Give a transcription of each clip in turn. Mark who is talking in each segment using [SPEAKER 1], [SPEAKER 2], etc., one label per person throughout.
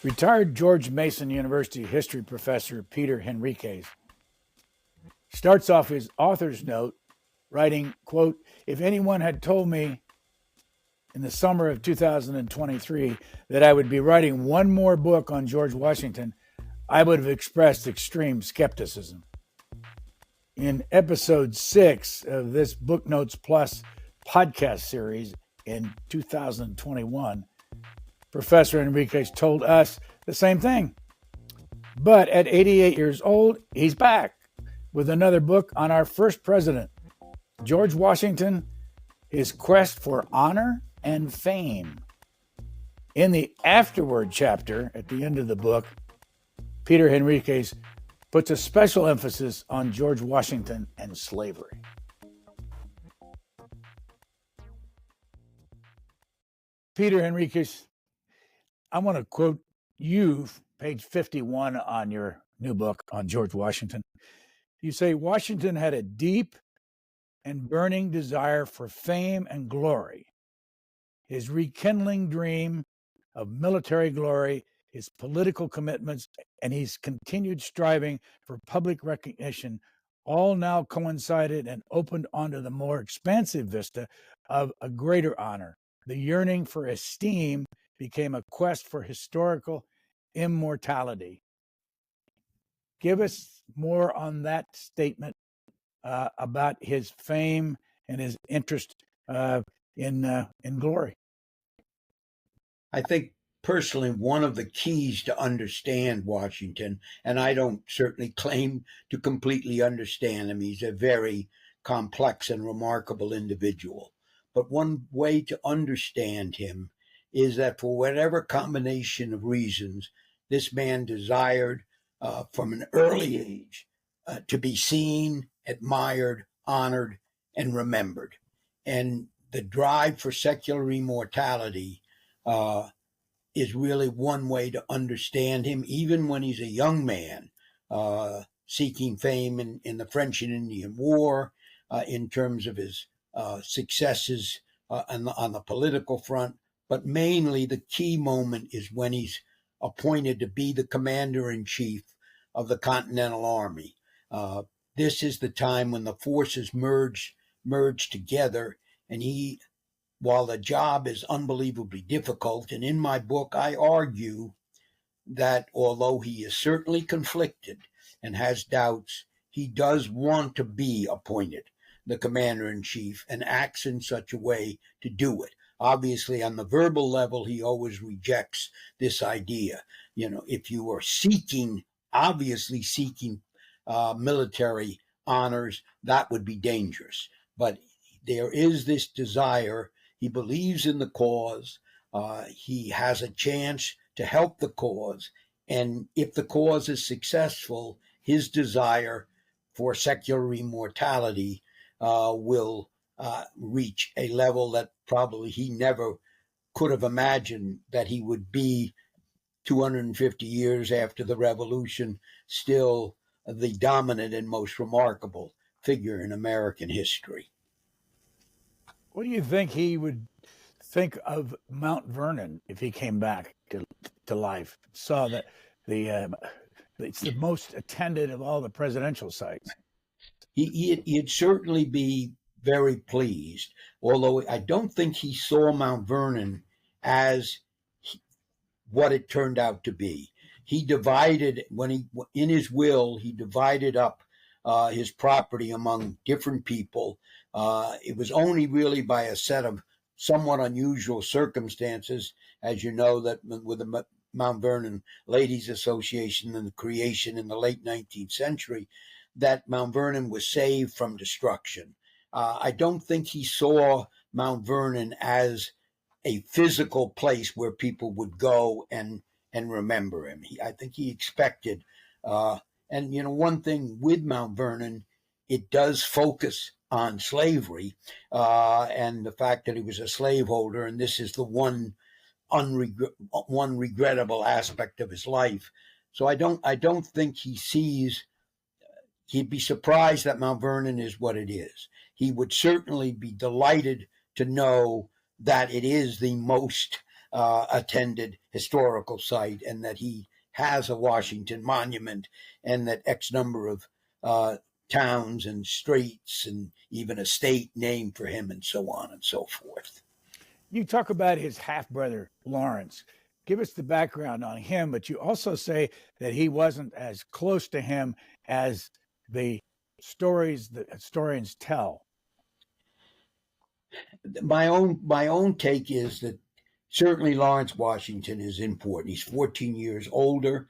[SPEAKER 1] Retired George Mason University history professor Peter Henriques starts off his author's note writing, quote, "If anyone had told me in the summer of 2023 that I would be writing one more book on George Washington, I would have expressed extreme skepticism." In episode 6 of this Booknotes Plus podcast series in 2021, Professor Henriques told us the same thing. But at 88 years old, he's back with another book on our first president, George Washington, his quest for honor and fame. In the afterward chapter at the end of the book, Peter Henriques puts a special emphasis on George Washington and slavery. Peter Henriques, I want to quote you, page 51 on your new book on George Washington. You say, "Washington had a deep and burning desire for fame and glory. His rekindling dream of military glory, his political commitments, and his continued striving for public recognition all now coincided and opened onto the more expansive vista of a greater honor. The yearning for esteem became a quest for historical immortality." Give us more on that statement about his fame and his interest in glory.
[SPEAKER 2] I think personally one of the keys to understand Washington, and I don't certainly claim to completely understand him, he's a very complex and remarkable individual. But one way to understand him is that for whatever combination of reasons, this man desired from an early age to be seen, admired, honored, and remembered. And the drive for secular immortality is really one way to understand him, even when he's a young man, seeking fame in the French and Indian War, in terms of his successes on the political front. But mainly the key moment is when he's appointed to be the commander-in-chief of the Continental Army. This is the time when the forces merge together, and while the job is unbelievably difficult, and in my book I argue that although he is certainly conflicted and has doubts, he does want to be appointed the commander-in-chief and acts in such a way to do it. Obviously, on the verbal level, he always rejects this idea. If you are obviously seeking military honors, that would be dangerous. But there is this desire. He believes in the cause. He has a chance to help the cause. And if the cause is successful, his desire for secular immortality will reach a level that probably he never could have imagined, that he would be 250 years after the revolution, still the dominant and most remarkable figure in American history.
[SPEAKER 1] What do you think he would think of Mount Vernon if he came back to life? Saw that it's the most attended of all the presidential sites.
[SPEAKER 2] He'd certainly be very pleased, although I don't think he saw Mount Vernon as what it turned out to be. He divided, in his will, he divided up his property among different people. It was only really by a set of somewhat unusual circumstances, as you know, that with the Mount Vernon Ladies Association and the creation in the late 19th century, that Mount Vernon was saved from destruction. I don't think he saw Mount Vernon as a physical place where people would go and remember him. I think he expected, and one thing with Mount Vernon, it does focus on slavery and the fact that he was a slaveholder, and this is the one regrettable aspect of his life. So I don't think he sees. He'd be surprised that Mount Vernon is what it is. He would certainly be delighted to know that it is the most attended historical site, and that he has a Washington monument, and that X number of towns and streets and even a state named for him, and so on and so forth.
[SPEAKER 1] You talk about his half brother, Lawrence. Give us the background on him, but you also say that he wasn't as close to him as the stories that historians tell.
[SPEAKER 2] My own take is that certainly Lawrence Washington is important. He's 14 years older.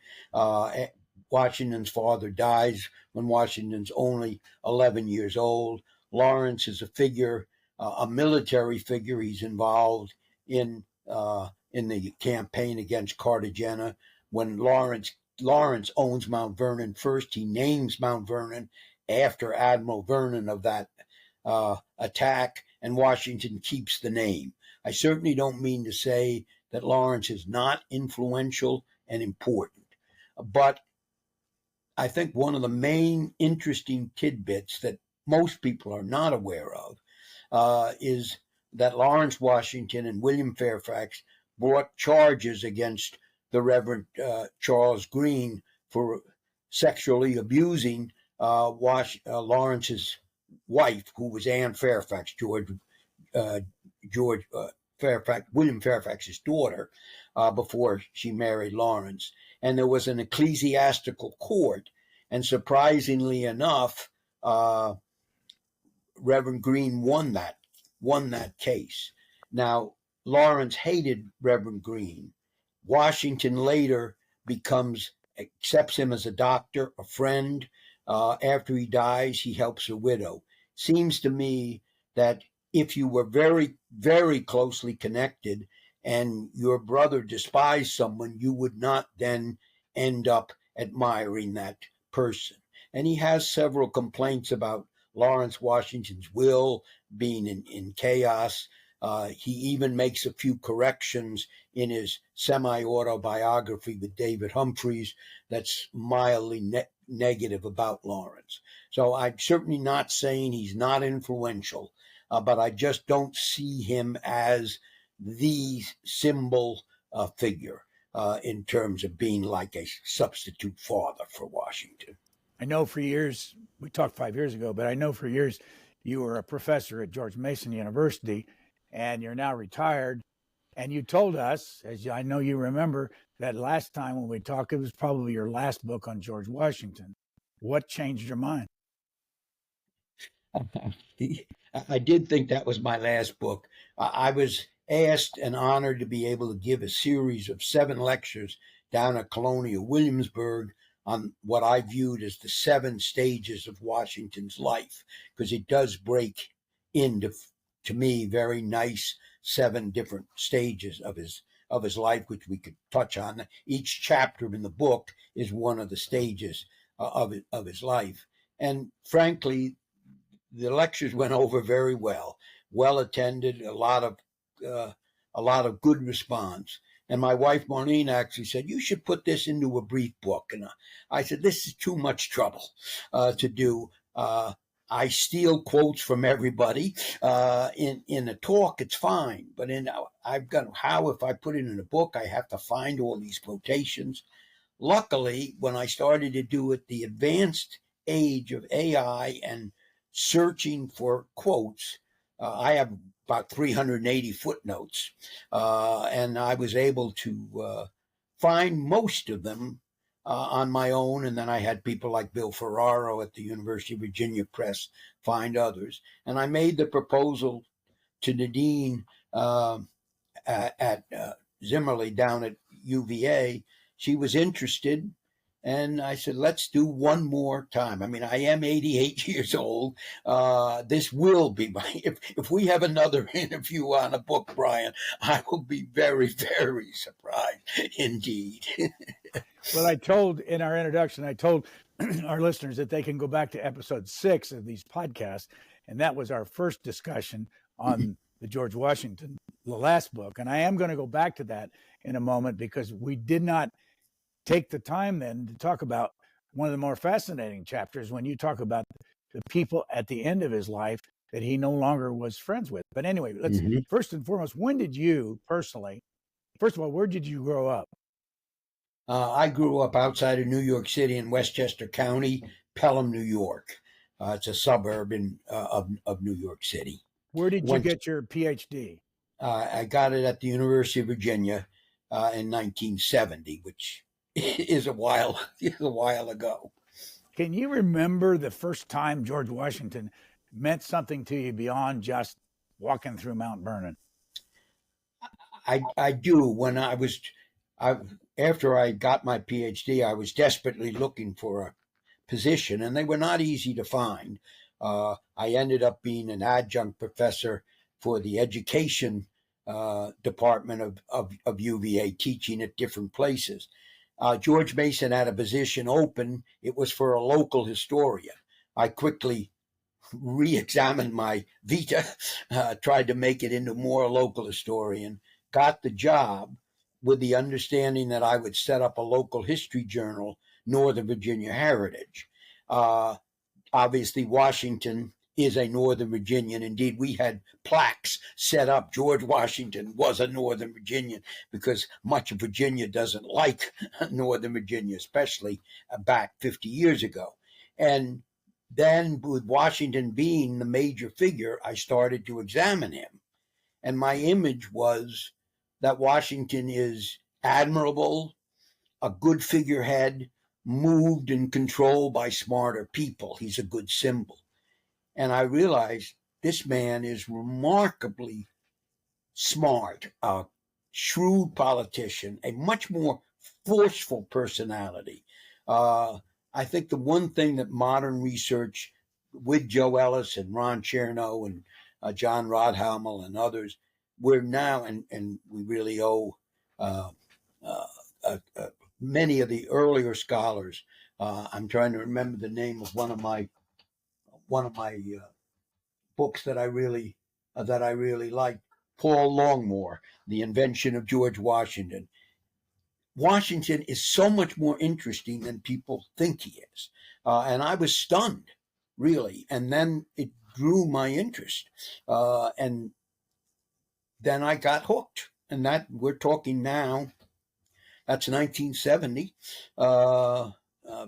[SPEAKER 2] Washington's father dies when Washington's only 11 years old. Lawrence is a figure, a military figure. He's involved in the campaign against Cartagena. When Lawrence owns Mount Vernon first, he names Mount Vernon after Admiral Vernon of that attack, and Washington keeps the name. I certainly don't mean to say that Lawrence is not influential and important, but I think one of the main interesting tidbits that most people are not aware of is that Lawrence Washington and William Fairfax brought charges against the Reverend Charles Greene for sexually abusing Lawrence's wife, who was Anne Fairfax, William Fairfax's daughter, before she married Lawrence. And there was an ecclesiastical court, and surprisingly enough, Reverend Greene won that case. Now, Lawrence hated Reverend Greene. Washington later accepts him as a doctor, a friend. After he dies, he helps a widow. Seems to me that if you were very, very closely connected and your brother despised someone, you would not then end up admiring that person. And he has several complaints about Lawrence Washington's will being in chaos. He even makes a few corrections in his semi-autobiography with David Humphreys that's mildly negative about Lawrence. So I'm certainly not saying he's not influential, but I just don't see him as the symbol figure in terms of being like a substitute father for Washington.
[SPEAKER 1] I know for years, we talked 5 years ago, but I know for years you were a professor at George Mason University, and you're now retired. And you told us, as I know you remember, that last time when we talked, it was probably your last book on George Washington. What changed your mind?
[SPEAKER 2] I did think that was my last book. I was asked and honored to be able to give a series of 7 lectures down at Colonial Williamsburg on what I viewed as the 7 stages of Washington's life, because it does break into, to me, very nice 7 different stages of his life, which we could touch on. Each chapter in the book is one of the stages of his life. And frankly, the lectures went over very well attended, a lot of good response. And my wife, Marlene, actually said, you should put this into a brief book. And I said, this is too much trouble to do. I steal quotes from everybody. In a talk, it's fine. But if I put it in a book, I have to find all these quotations. Luckily, when I started to do it, the advanced age of AI and searching for quotes, I have about 380 footnotes, and I was able to find most of them on my own, and then I had people like Bill Ferraro at the University of Virginia Press find others, and I made the proposal to Nadine at Zimmerly down at UVA. She was interested, and I said, let's do one more time. I mean, I am 88 years old. This will be if we have another interview on a book, Brian, I will be very, very surprised indeed.
[SPEAKER 1] Well, I told in our introduction, I told our listeners that they can go back to episode 6 of these podcasts. And that was our first discussion on the George Washington, the last book. And I am going to go back to that in a moment, because we did not take the time then to talk about one of the more fascinating chapters when you talk about the people at the end of his life that he no longer was friends with. But anyway, let's first and foremost, when did you personally First of all, where did you grow up?
[SPEAKER 2] I grew up outside of New York City in Westchester County, Pelham, New York. It's a suburb of New York City.
[SPEAKER 1] Where did you
[SPEAKER 2] Went,
[SPEAKER 1] get your PhD?
[SPEAKER 2] I got it at the University of Virginia in 1970, which is a while ago.
[SPEAKER 1] Can you remember the first time George Washington meant something to you beyond just walking through Mount Vernon?
[SPEAKER 2] I do. After I got my PhD, I was desperately looking for a position, and they were not easy to find. I ended up being an adjunct professor for the education department of UVA, teaching at different places. George Mason had a position open. It was for a local historian. I quickly re-examined my vita, tried to make it into more local historian, got the job with the understanding that I would set up a local history journal, Northern Virginia Heritage. Obviously, Washington is a Northern Virginian. Indeed, we had plaques set up. George Washington was a Northern Virginian because much of Virginia doesn't like Northern Virginia, especially back 50 years ago. And then with Washington being the major figure, I started to examine him. And my image was that Washington is admirable, a good figurehead, moved and controlled by smarter people. He's a good symbol. And I realized this man is remarkably smart, a shrewd politician, a much more forceful personality. I think the one thing that modern research with Joe Ellis and Ron Chernow and John Rodhamel and others, we're now, and we really owe many of the earlier scholars. I'm trying to remember the name of one of my books that I really liked. Paul Longmore, The Invention of George Washington. Washington is so much more interesting than people think he is, and I was stunned, really. And then it drew my interest, and then I got hooked. And that we're talking now. That's 1970,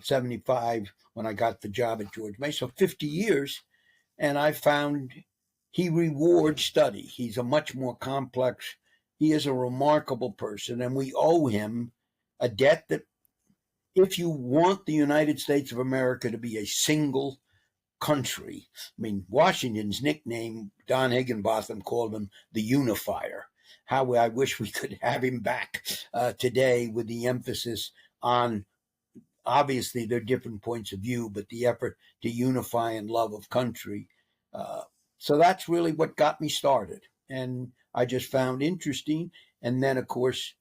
[SPEAKER 2] 75 when I got the job at George Mason. So 50 years, and I found he rewards study. He's a much more complex. He is a remarkable person, and we owe him a debt that, if you want the United States of America to be a single country, I mean, Washington's nickname, Don Higginbotham called him the unifier. How I wish we could have him back today, with the emphasis on, obviously, there are different points of view, but the effort to unify and love of country. So that's really what got me started. And I just found interesting. And then, of course,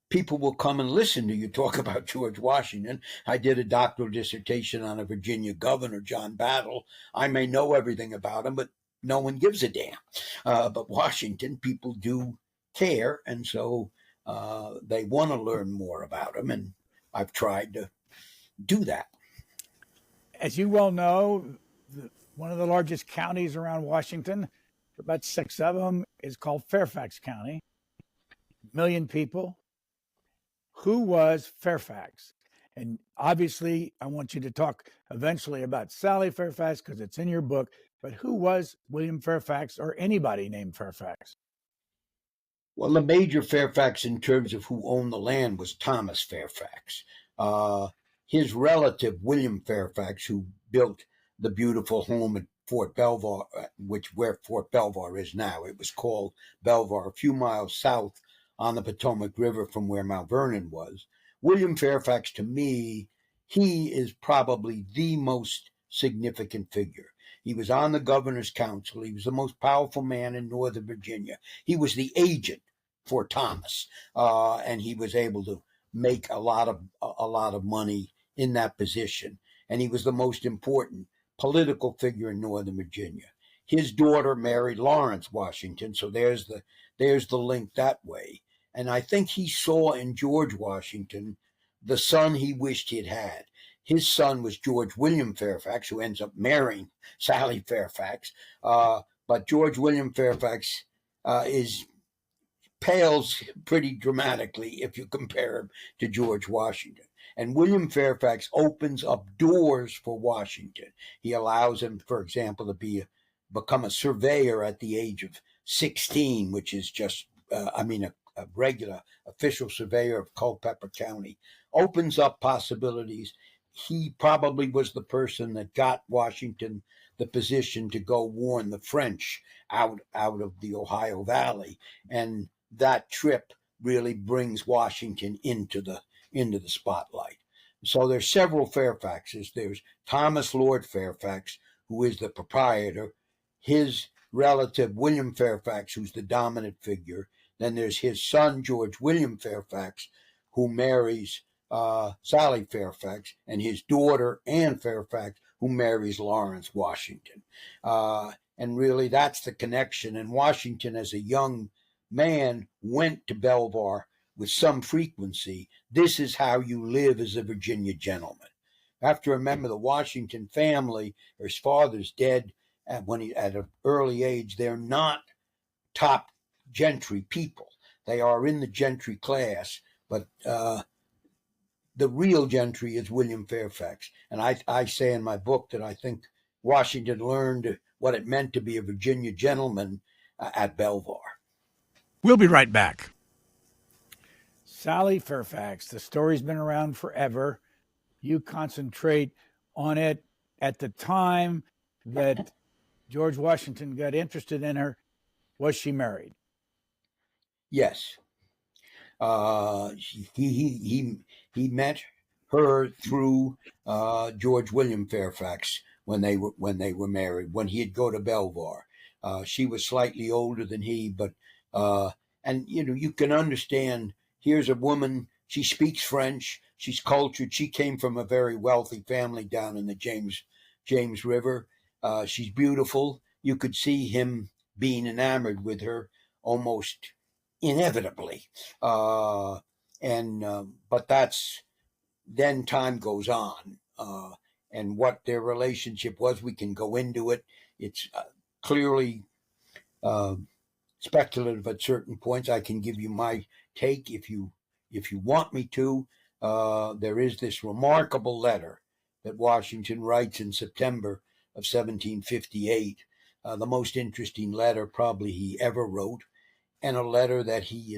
[SPEAKER 2] people will come and listen to you talk about George Washington. I did a doctoral dissertation on a Virginia governor, John Battle. I may know everything about him, but no one gives a damn. But Washington, people do care, and so they want to learn more about him, and I've tried to do that.
[SPEAKER 1] As you well know, one of the largest counties around Washington, about 6 of them, is called Fairfax County. 1 million people. Who was Fairfax? And obviously, I want you to talk eventually about Sally Fairfax because it's in your book. But who was William Fairfax, or anybody named Fairfax?
[SPEAKER 2] Well, the major Fairfax in terms of who owned the land was Thomas Fairfax. His relative, William Fairfax, who built the beautiful home at Fort Belvoir, where Fort Belvoir is now. It was called Belvoir, a few miles south on the Potomac River from where Mount Vernon was. William Fairfax, to me, he is probably the most significant figure. He was on the governor's council. He was the most powerful man in Northern Virginia. He was the agent for Thomas, and he was able to make a lot of money in that position. And he was the most important political figure in Northern Virginia. His daughter married Lawrence Washington, so there's the link that way. And I think he saw in George Washington the son he wished he had had. His son was George William Fairfax, who ends up marrying Sally Fairfax. But George William Fairfax is pales pretty dramatically if you compare him to George Washington. And William Fairfax opens up doors for Washington. He allows him, for example, to become a surveyor at the age of 16, which is just, a regular official surveyor of Culpeper County. Opens up possibilities. He probably was the person that got Washington the position to go warn the French out of the Ohio Valley. And that trip really brings Washington into the spotlight. So there's several Fairfaxes. There's Thomas Lord Fairfax, who is the proprietor, his relative William Fairfax, who's the dominant figure. Then there's his son, George William Fairfax, who marries Sally Fairfax, and his daughter, Anne Fairfax, who marries Lawrence Washington. And really, that's the connection. And Washington, as a young man, went to Belvoir with some frequency. This is how you live as a Virginia gentleman. You have to remember the Washington family, his father's dead at an early age. They're not top gentry people. They are in the gentry class, but the real gentry is William Fairfax. And I say in my book that I think Washington learned what it meant to be a Virginia gentleman at Belvoir.
[SPEAKER 3] We'll be right back.
[SPEAKER 1] Sally Fairfax, the story's been around forever. You concentrate on it. At the time that George Washington got interested in her, was she married?
[SPEAKER 2] Yes. He met her through George William Fairfax when they were married, when he'd go to Belvoir. She was slightly older than he, but and you can understand. Here's a woman, she speaks French, she's cultured, she came from a very wealthy family down in the James River. She's beautiful. You could see him being enamored with her almost inevitably. But then time goes on. And what their relationship was, we can go into it. It's clearly speculative at certain points. I can give you my take if you want me to. There is this remarkable letter that Washington writes in September of 1758, the most interesting letter probably he ever wrote, and a letter that he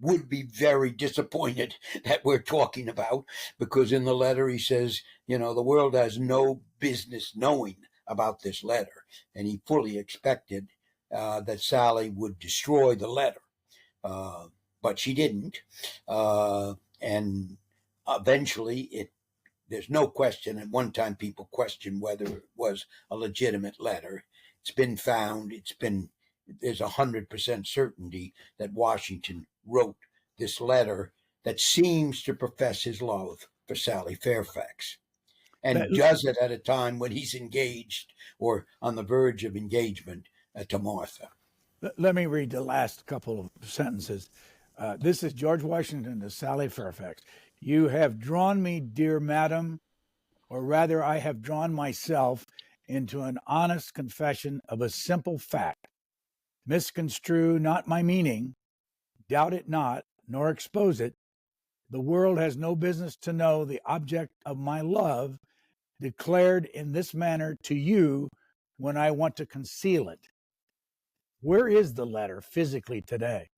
[SPEAKER 2] would be very disappointed that we're talking about, because in the letter he says, the world has no business knowing about this letter, and he fully expected that Sally would destroy the letter. But she didn't. And eventually there's no question. At one time, people questioned whether it was a legitimate letter. It's been found. There's 100% certainty that Washington wrote this letter that seems to profess his love for Sally Fairfax, and does it at a time when he's engaged or on the verge of engagement to Martha.
[SPEAKER 1] Let me read the last couple of sentences. This is George Washington to Sally Fairfax. You have drawn me, dear madam, or rather I have drawn myself into an honest confession of a simple fact. Misconstrue not my meaning, doubt it not, nor expose it. The world has no business to know the object of my love declared in this manner to you when I want to conceal it. Where is the letter physically today?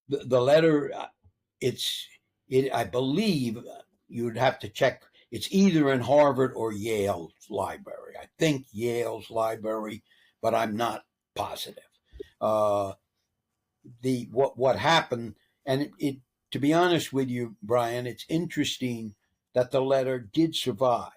[SPEAKER 2] The letter, I believe you would have to check. It's either in Harvard or Yale's library. I think Yale's library, but I'm not positive. What happened, and it to be honest with you, Brian, it's interesting that the letter did survive.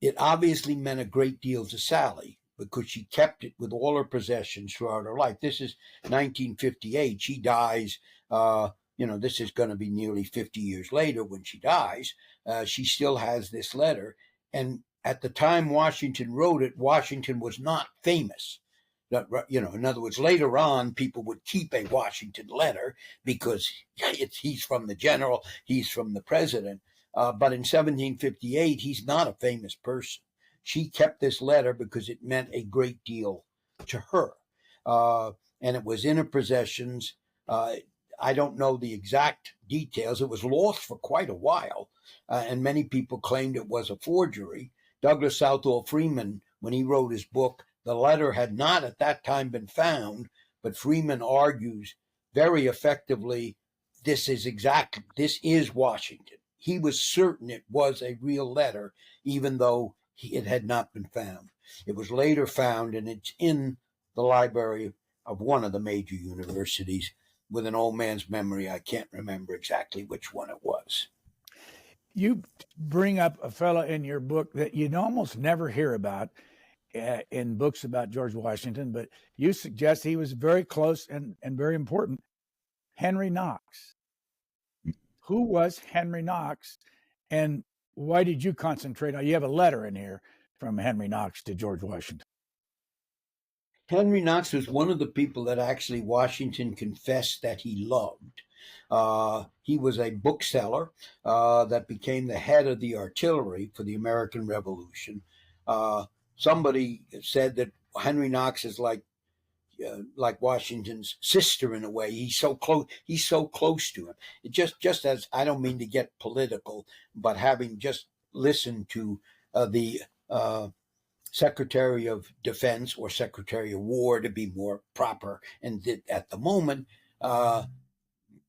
[SPEAKER 2] It obviously meant a great deal to Sally because she kept it with all her possessions throughout her life. This is 1958. She dies. This is going to be nearly 50 years later when she dies. She still has this letter. And at the time Washington wrote it, Washington was not famous. In other words, later on, people would keep a Washington letter because he's from the general, he's from the president. But in 1758, he's not a famous person. She kept this letter because it meant a great deal to her. and it was in her possessions. I don't know the exact details. It was lost for quite a while, and many people claimed it was a forgery. Douglas Southall Freeman, when he wrote his book, the letter had not at that time been found, but Freeman argues very effectively this is Washington. He was certain it was a real letter, even though it had not been found. It was later found, and it's in the library of one of the major universities. With an old man's memory, I can't remember exactly which one it was.
[SPEAKER 1] You bring up a fellow in your book that you'd almost never hear about in books about George Washington, but you suggest he was very close and very important. Henry Knox. Who was Henry Knox, and why did you concentrate on? You have a letter in here from Henry Knox to George Washington.
[SPEAKER 2] Henry Knox was one of the people that actually Washington confessed that he loved. He was a bookseller that became the head of the artillery for the American Revolution. Somebody said that Henry Knox is like Washington's sister in a way. He's so close. He's so close to him. It just as, I don't mean to get political, but having just listened to the Secretary of Defense, or Secretary of War to be more proper, and at the moment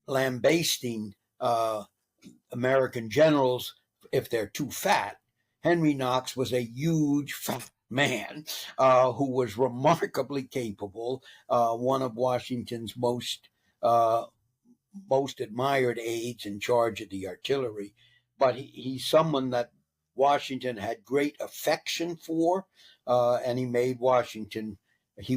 [SPEAKER 2] lambasting American generals if they're too fat. Henry Knox was a huge fat man who was remarkably capable, one of Washington's most admired aides in charge of the artillery. But he's someone that Washington had great affection for, and he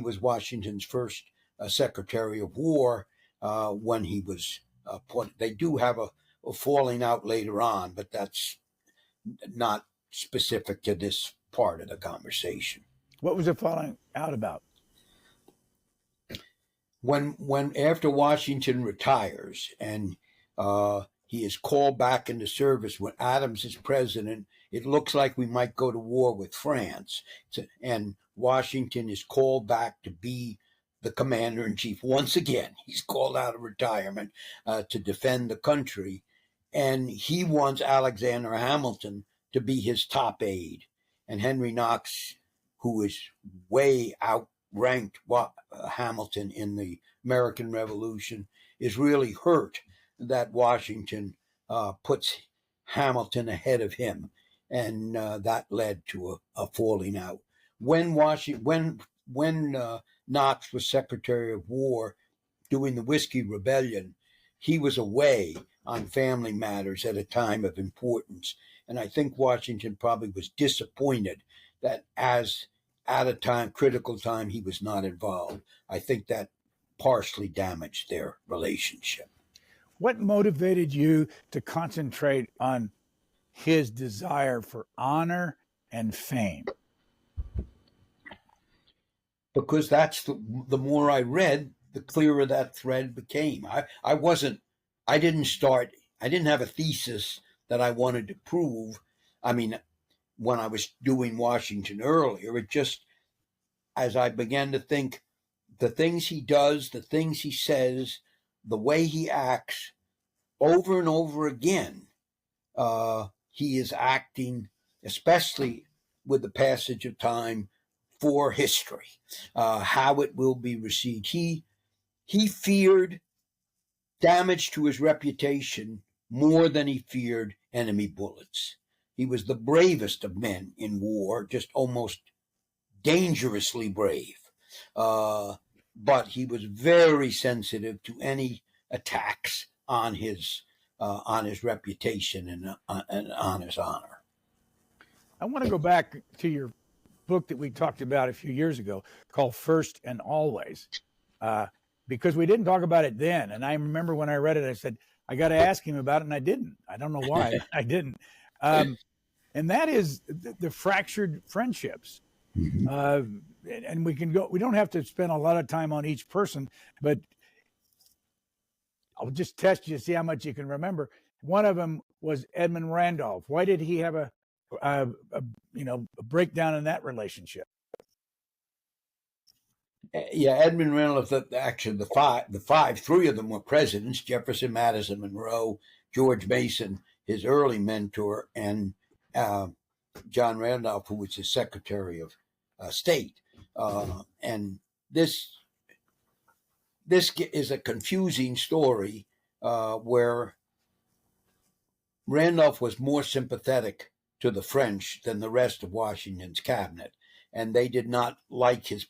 [SPEAKER 2] was Washington's first Secretary of War when he was appointed. They do have a falling out later on, but that's not specific to this part of the conversation.
[SPEAKER 1] What was it falling out about?
[SPEAKER 2] When after Washington retires and he is called back into service when Adams is president, it looks like we might go to war with France. And Washington is called back to be the commander-in-chief. Once again, he's called out of retirement to defend the country. And he wants Alexander Hamilton to be his top aide. And Henry Knox, who is way outranked Hamilton in the American Revolution, is really hurt that Washington puts Hamilton ahead of him, and that led to a falling out. When Knox was Secretary of War during the Whiskey Rebellion, he was away on family matters at a time of importance, and I think Washington probably was disappointed that at a critical time, he was not involved. I think that partially damaged their relationship.
[SPEAKER 1] What motivated you to concentrate on his desire for honor and fame?
[SPEAKER 2] Because that's the more I read, the clearer that thread became. I didn't have a thesis that I wanted to prove. I mean, when I was doing Washington earlier, it just, as I began to think, the things he does, the things he says, the way he acts, over and over again, he is acting, especially with the passage of time, for history, how it will be received. He feared damage to his reputation more than he feared enemy bullets. He was the bravest of men in war, just almost dangerously brave. But he was very sensitive to any attacks on his reputation and on his honor.
[SPEAKER 1] I want to go back to your book that we talked about a few years ago called First and Always, because we didn't talk about it then. And I remember when I read it, I said, I got to ask him about it, and I didn't. I don't know why I didn't. And that is the fractured friendships. Mm-hmm. And we don't have to spend a lot of time on each person, but I'll just test you to see how much you can remember. One of them was Edmund Randolph. Why did he have a breakdown in that relationship?
[SPEAKER 2] Yeah, Edmund Randolph. Actually, three of them were presidents: Jefferson, Madison, Monroe, George Mason, his early mentor, and uh, John Randolph, who was his Secretary of State. And this is a confusing story where Randolph was more sympathetic to the French than the rest of Washington's cabinet, and they did not like his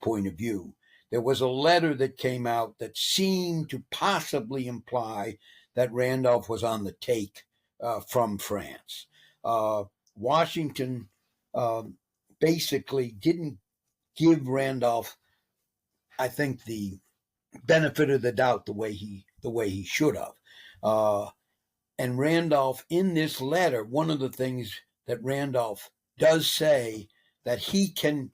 [SPEAKER 2] point of view. There was a letter that came out that seemed to possibly imply that Randolph was on the take from France. Washington basically didn't give Randolph, I think, the benefit of the doubt the way he should have. And Randolph, in this letter, one of the things that Randolph does say that he can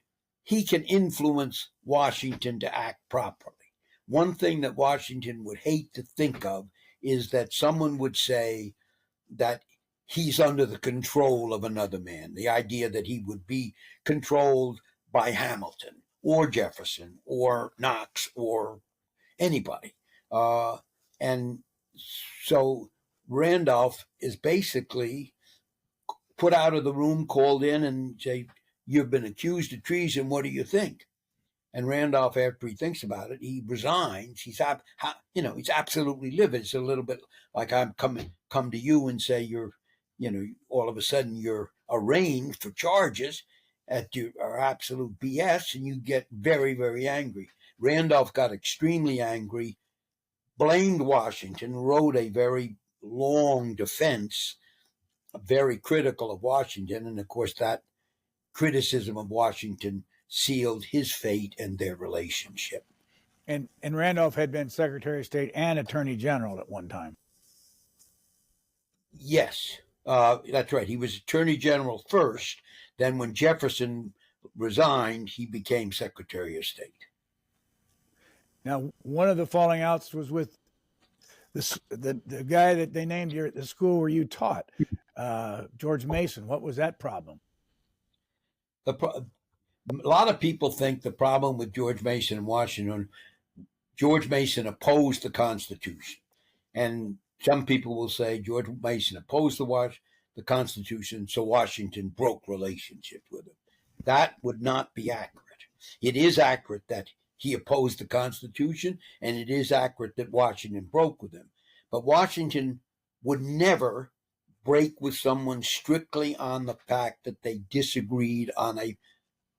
[SPEAKER 2] influence Washington to act properly. One thing that Washington would hate to think of is that someone would say that he's under the control of another man. The idea that he would be controlled by Hamilton or Jefferson or Knox or anybody. And so Randolph is basically put out of the room, called in, and say, "You've been accused of treason. What do you think?" And Randolph, after he thinks about it, he resigns. He's absolutely livid. It's a little bit like I'm come to you and say all of a sudden you're arraigned for charges that are absolute BS, and you get very, very angry. Randolph got extremely angry, blamed Washington, wrote a very long defense, very critical of Washington, and of course that criticism of Washington sealed his fate and their relationship.
[SPEAKER 1] And Randolph had been Secretary of State and Attorney General at one time.
[SPEAKER 2] Yes, that's right. He was Attorney General first. Then when Jefferson resigned, he became Secretary of State.
[SPEAKER 1] Now, one of the falling outs was with the guy that they named you at the school where you taught, George Mason. What was that problem?
[SPEAKER 2] A lot of people think the problem with George Mason in Washington, George Mason opposed the Constitution. And some people will say George Mason opposed the Constitution, so Washington broke relationships with him. That would not be accurate. It is accurate that he opposed the Constitution, and it is accurate that Washington broke with him. But Washington would never break with someone strictly on the fact that they disagreed on a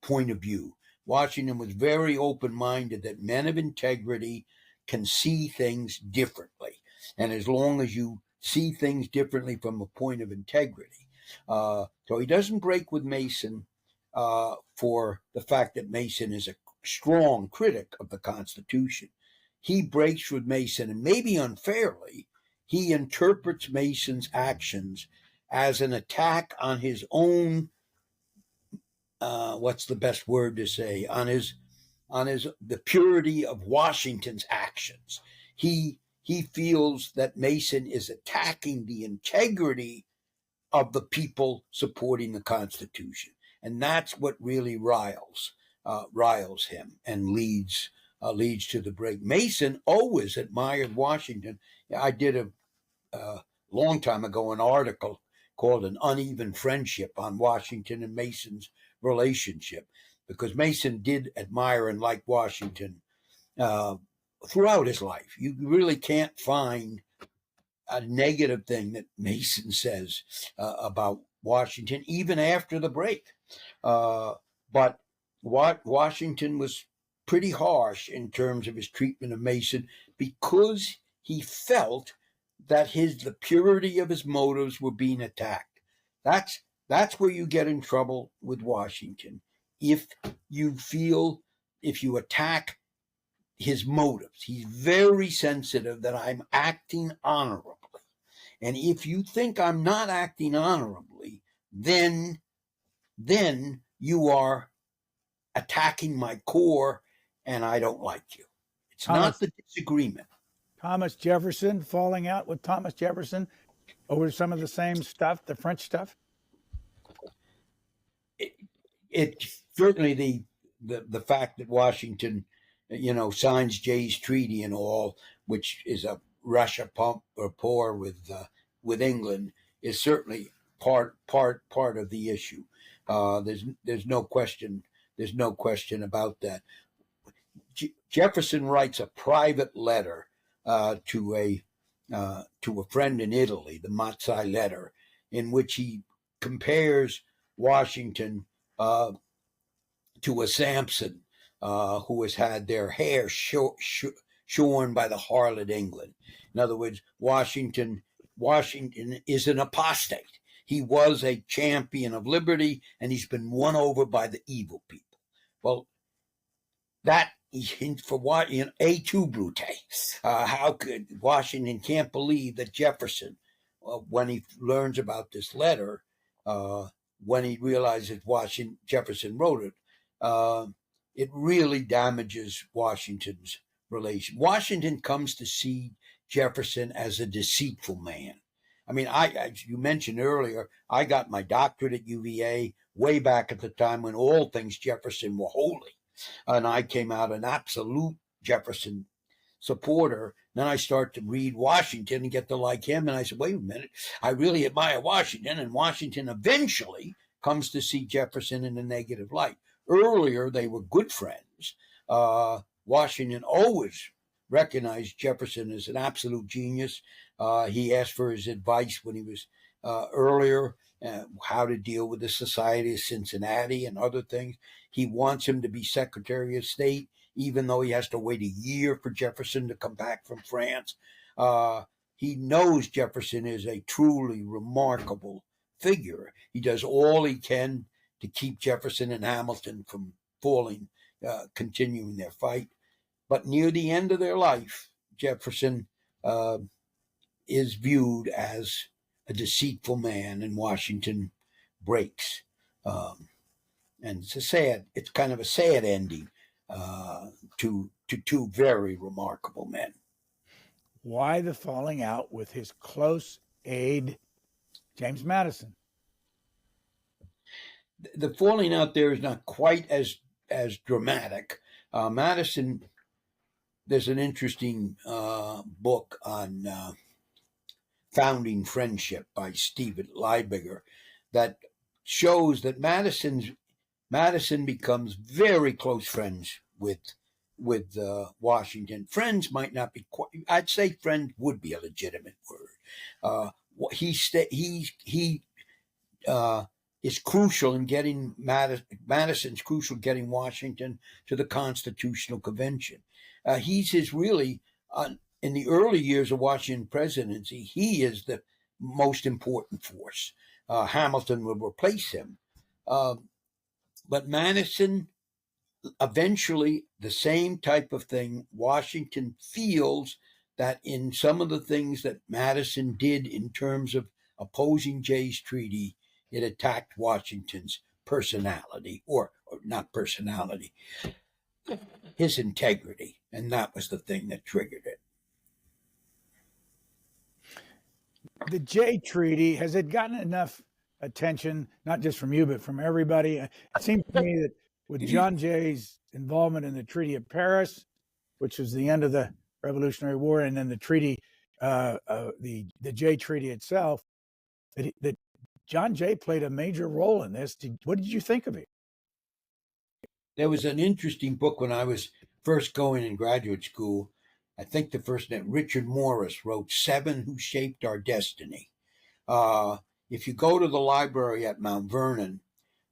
[SPEAKER 2] point of view. Washington was very open-minded that men of integrity can see things differently. And as long as you see things differently from a point of integrity. So he doesn't break with Mason for the fact that Mason is a strong critic of the Constitution. He breaks with Mason, and maybe unfairly, he interprets Mason's actions as an attack on his own, what's the best word to say, on the purity of Washington's actions. He feels that Mason is attacking the integrity of the people supporting the Constitution. And that's what really riles him and leads to the break. Mason always admired Washington. I did a long time ago an article called An Uneven Friendship on Washington and Mason's relationship, because Mason did admire and like Washington throughout his life. You really can't find a negative thing that Mason says about Washington, even after the break. But Washington was pretty harsh in terms of his treatment of Mason, because he felt that the purity of his motives were being attacked. That's where you get in trouble with Washington. If you attack his motives, he's very sensitive that I'm acting honorably. And if you think I'm not acting honorably, then you are attacking my core, and I don't like you. It's not the disagreement.
[SPEAKER 1] Thomas Jefferson, falling out with Thomas Jefferson over some of the same stuff, the French stuff?
[SPEAKER 2] It certainly the fact that Washington, signs Jay's treaty and all, which is a Russia pump or pour with England, is certainly part of the issue. There's no question. There's no question about that. Jefferson writes a private letter to a friend in Italy, the Mazzai letter, in which he compares Washington to a Samson who has had their hair shorn by the harlot England. In other words, Washington is an apostate. He was a champion of liberty, and he's been won over by the evil people. Well, that for what, a tu brute. How could Washington can't believe that Jefferson, when he learns about this letter, when he realizes Jefferson wrote it, it really damages Washington's relation. Washington comes to see Jefferson as a deceitful man. I mean, as you mentioned earlier, I got my doctorate at UVA way back at the time when all things Jefferson were holy. And I came out an absolute Jefferson supporter. Then I start to read Washington and get to like him. And I said, wait a minute, I really admire Washington. And Washington eventually comes to see Jefferson in a negative light. Earlier, they were good friends. Washington always recognized Jefferson as an absolute genius. He asked for his advice when he was earlier, how to deal with the Society of Cincinnati and other things. He wants him to be Secretary of State, even though he has to wait a year for Jefferson to come back from France. He knows Jefferson is a truly remarkable figure. He does all he can to keep Jefferson and Hamilton from falling, continuing their fight. But near the end of their life, Jefferson is viewed as a deceitful man, and Washington breaks. And it's kind of a sad ending to two very remarkable men.
[SPEAKER 1] Why the falling out with his close aide, James Madison?
[SPEAKER 2] The falling out there is not quite as dramatic. Madison, there's an interesting book on founding friendship by Stephen Liebiger that shows that Madison becomes very close friends with Washington. Friends might not be quite. I'd say friend would be a legitimate word. He is crucial in getting Madison's crucial in getting Washington to the Constitutional Convention. He's his really in the early years of Washington presidency. He is the most important force. Hamilton will replace him. But Madison, eventually, the same type of thing. Washington feels that in some of the things that Madison did in terms of opposing Jay's treaty, it attacked Washington's personality, or not personality, his integrity. And that was the thing that triggered it.
[SPEAKER 1] The Jay Treaty, has it gotten enough attention, not just from you, but from everybody? It seems to me that with John Jay's involvement in the Treaty of Paris, which was the end of the Revolutionary War, and then the treaty, the Jay Treaty itself, that John Jay played a major role in this. What did you think of it?
[SPEAKER 2] There was an interesting book when I was first going in graduate school. I think the first name, Richard Morris, wrote 7 Who Shaped Our Destiny. If you go to the library at Mount Vernon,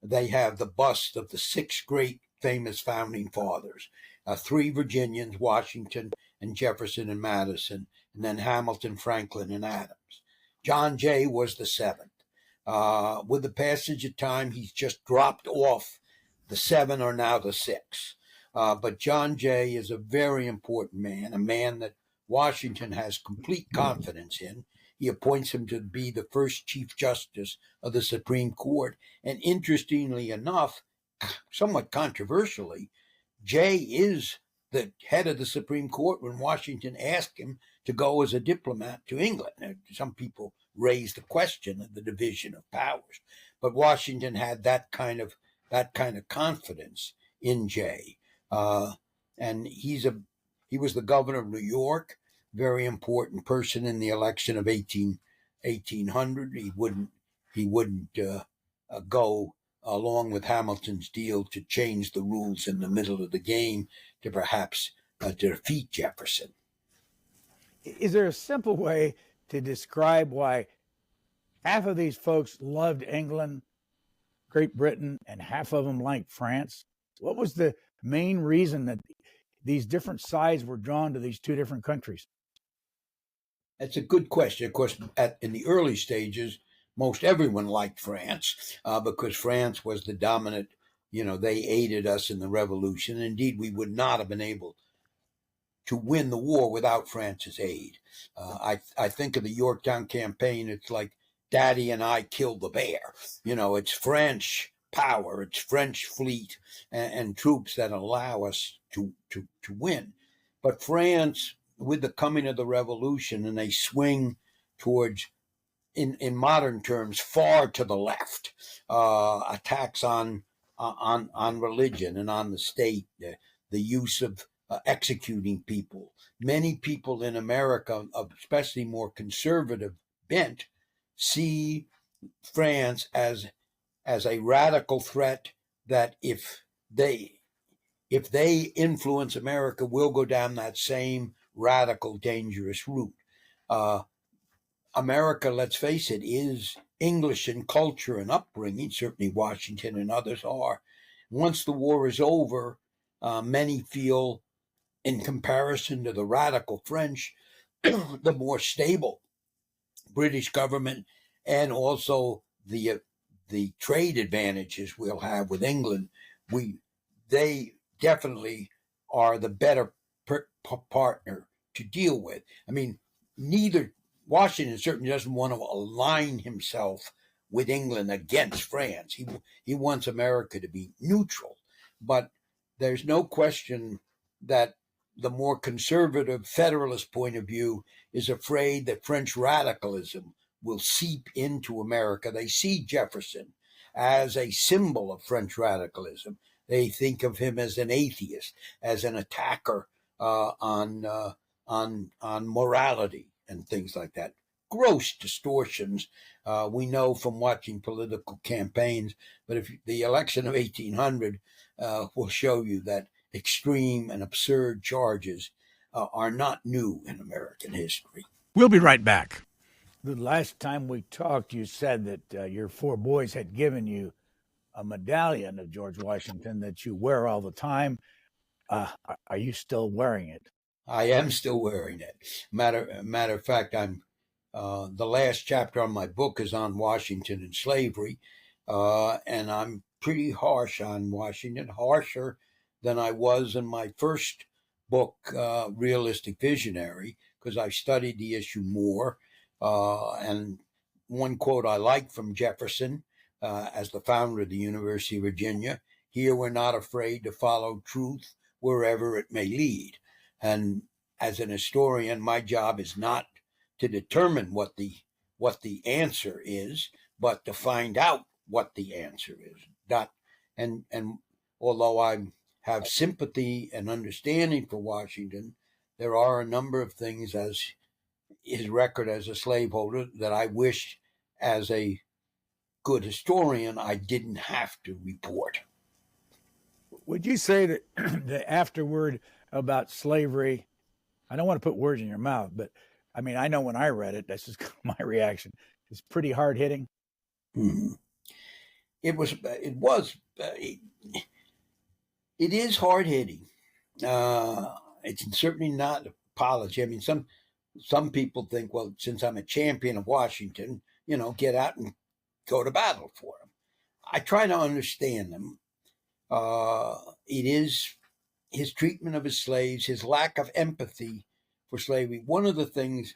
[SPEAKER 2] they have the bust of the 6 great famous founding fathers, 3 Virginians, Washington and Jefferson and Madison, and then Hamilton, Franklin, and Adams. John Jay was the 7th. With the passage of time, he's just dropped off. The 7 are now the 6. But John Jay is a very important man, a man that Washington has complete confidence in. He appoints him to be the first Chief Justice of the Supreme Court. And interestingly enough, somewhat controversially, Jay is the head of the Supreme Court when Washington asked him to go as a diplomat to England. Now, some people raised the question of the division of powers, but Washington had that kind of confidence in Jay. And he was the governor of New York, very important person in the election of 1800. He wouldn't go along with Hamilton's deal to change the rules in the middle of the game to perhaps to defeat Jefferson.
[SPEAKER 1] Is there a simple way to describe why half of these folks loved England, Great Britain, and half of them liked France? What was the main reason that these different sides were drawn to these two different countries?
[SPEAKER 2] That's a good question. Of course, in the early stages, most everyone liked France because France was the dominant. They aided us in the revolution. Indeed, we would not have been able to win the war without France's aid. I think of the Yorktown campaign. It's like Daddy and I killed the bear. It's French power, it's French fleet and troops that allow us to win. But France, with the coming of the revolution, and they swing towards, in modern terms, far to the left, attacks on religion and on the state, the use of executing people. Many people in America, especially more conservative bent, see France as a radical threat that if they influence America, we'll go down that same radical, dangerous route. America, let's face it, is English in culture and upbringing. Certainly Washington and others are. Once the war is over, many feel, in comparison to the radical French, the more stable British government, and also the trade advantages we'll have with England, they definitely are the better partner to deal with. I mean, Washington certainly doesn't want to align himself with England against France. He wants America to be neutral, but there's no question that the more conservative Federalist point of view is afraid that French radicalism will seep into America. They see Jefferson as a symbol of French radicalism. They think of him as an atheist, as an attacker on morality and things like that. Gross distortions we know from watching political campaigns, but if the election of 1800 will show you that extreme and absurd charges are not new in American history.
[SPEAKER 3] We'll be right back.
[SPEAKER 1] The last time we talked, you said that your four boys had given you a medallion of George Washington that you wear all the time. Are you still wearing it?
[SPEAKER 2] I am still wearing it. Matter of fact, I'm the last chapter on my book is on Washington and slavery, and I'm pretty harsh on Washington, harsher than I was in my first book, Realistic Visionary, because I studied the issue more. And one quote I like from Jefferson, as the founder of the University of Virginia: "Here we're not afraid to follow truth wherever it may lead." And as an historian, my job is not to determine what the answer is, but to find out what the answer is. And although I have sympathy and understanding for Washington, there are a number of things, as his record as a slaveholder, that I wish, as a good historian, I didn't have to report.
[SPEAKER 1] Would you say that the afterword about slavery, I don't want to put words in your mouth, but I mean, I know when I read it, that's just my reaction, it's pretty hard hitting?
[SPEAKER 2] Mm-hmm. It is hard hitting. It's certainly not apology. I mean, some people think, well, since I'm a champion of Washington, get out and go to battle for him. I try to understand them. It is his treatment of his slaves, his lack of empathy for slavery. One of the things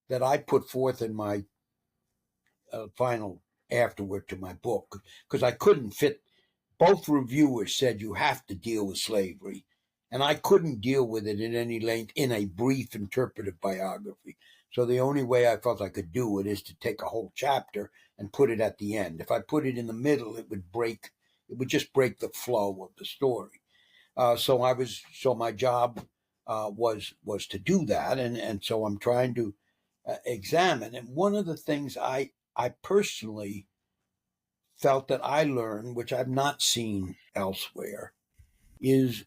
[SPEAKER 2] that I put forth in my final afterword to my book, because I couldn't fit, both reviewers said you have to deal with slavery, and I couldn't deal with it in any length in a brief interpretive biography. So the only way I felt I could do it is to take a whole chapter and put it at the end. If I put it in the middle, it would break It would just break the flow of the story. So my job was to do that, and so I'm trying to examine. And one of the things I personally felt that I learned, which I've not seen elsewhere, is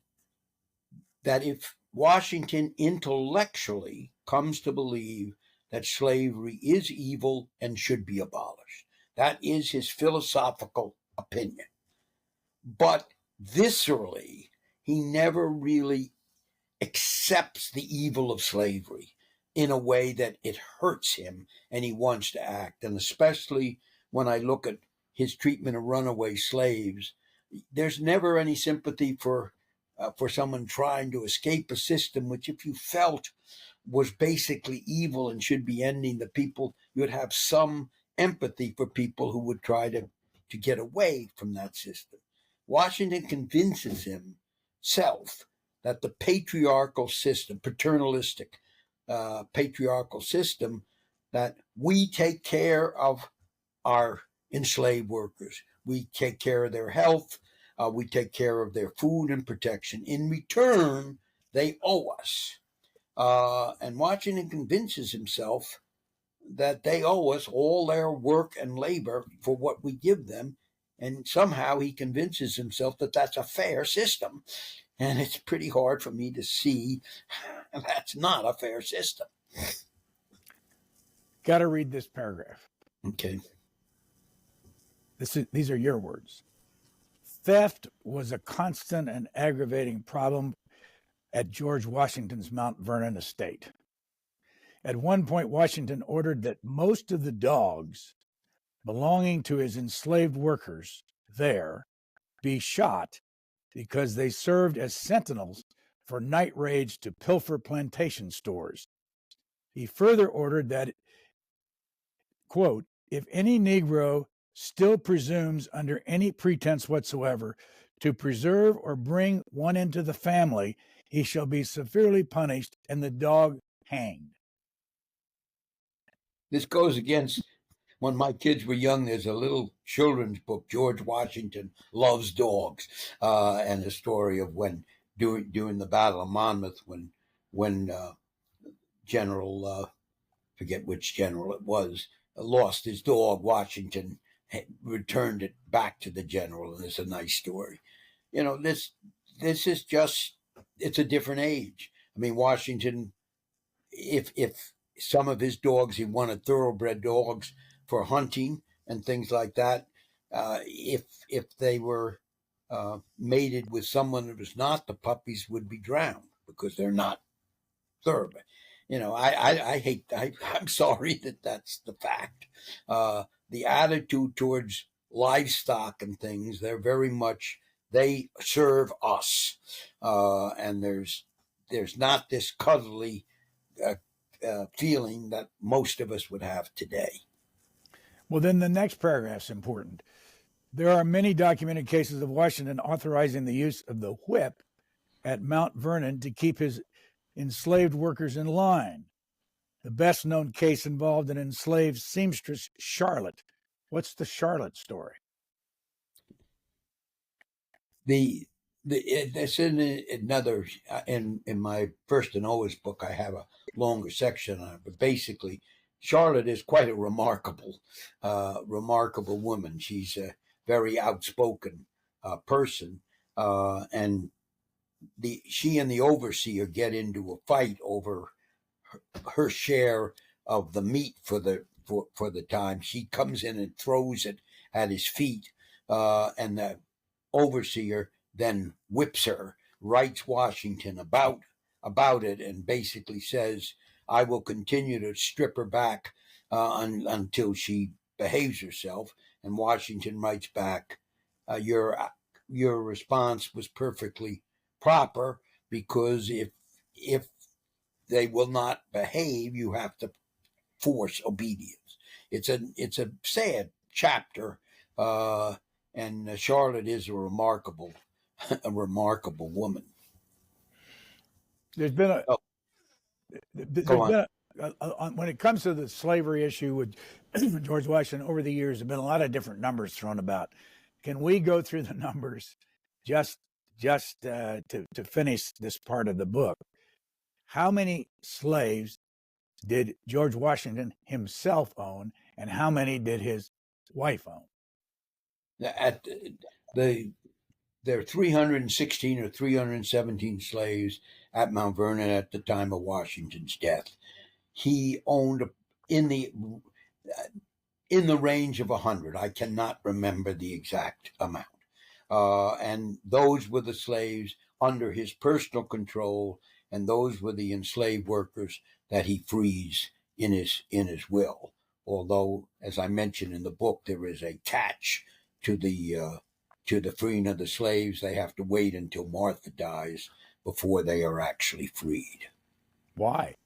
[SPEAKER 2] that if Washington intellectually comes to believe that slavery is evil and should be abolished, that is his philosophical opinion. But viscerally, he never really accepts the evil of slavery in a way that it hurts him and he wants to act. And especially when I look at his treatment of runaway slaves, there's never any sympathy for someone trying to escape a system which, if you felt was basically evil and should be ending, the people, you would have some empathy for people who would try to get away from that system. Washington convinces himself that the patriarchal system, paternalistic patriarchal system, that we take care of our enslaved workers. We take care of their health. We take care of their food and protection. In return, they owe us. And Washington convinces himself that they owe us all their work and labor for what we give them. And somehow he convinces himself that that's a fair system. And it's pretty hard for me to see that's not a fair system.
[SPEAKER 1] Got to read this paragraph.
[SPEAKER 2] Okay.
[SPEAKER 1] These are your words. Theft was a constant and aggravating problem at George Washington's Mount Vernon estate. At one point, Washington ordered that most of the dogs belonging to his enslaved workers there be shot because they served as sentinels for night raids to pilfer plantation stores. He further ordered that, quote, if any Negro still presumes under any pretense whatsoever to preserve or bring one into the family, he shall be severely punished and the dog hanged.
[SPEAKER 2] This goes against, when my kids were young, there's a little children's book, George Washington Loves Dogs, and the story of when during the Battle of Monmouth, when General, forget which general it was, lost his dog, Washington returned it back to the general, and it's a nice story. You know, this is just, it's a different age. I mean, Washington, if some of his dogs, he wanted thoroughbred dogs for hunting and things like that. If they were mated with someone that was not, the puppies would be drowned because they're not thoroughbred. You know, I'm sorry that that's the fact. The attitude towards livestock and things, they're very much, they serve us. And there's not this cuddly feeling that most of us would have today.
[SPEAKER 1] Well, then the next paragraph's important. There are many documented cases of Washington authorizing the use of the whip at Mount Vernon to keep his enslaved workers in line. The best known case involved an enslaved seamstress, Charlotte. What's the Charlotte story?
[SPEAKER 2] This in another, in my first and always book, I have a longer section on it, but basically Charlotte is quite a remarkable woman. She's a very outspoken person, and she and the overseer get into a fight over her share of the meat for the time. She comes in and throws it at his feet, and the overseer then whips her, writes Washington about it, and basically says, I will continue to strip her back until she behaves herself. And Washington writes back, your response was perfectly proper, because if they will not behave, you have to force obedience. It's a sad chapter, and Charlotte is a remarkable woman.
[SPEAKER 1] There's been when it comes to the slavery issue with George Washington over the years, there have been a lot of different numbers thrown about. Can we go through the numbers just to finish this part of the book? How many slaves did George Washington himself own, and how many did his wife own?
[SPEAKER 2] At there are 316 or 317 slaves at Mount Vernon at the time of Washington's death. He owned in the range of 100. I cannot remember the exact amount. And those were the slaves under his personal control, and those were the enslaved workers that he frees in his will. Although, as I mentioned in the book, there is a catch to the freeing of the slaves. They have to wait until Martha dies before they are actually freed.
[SPEAKER 1] Why?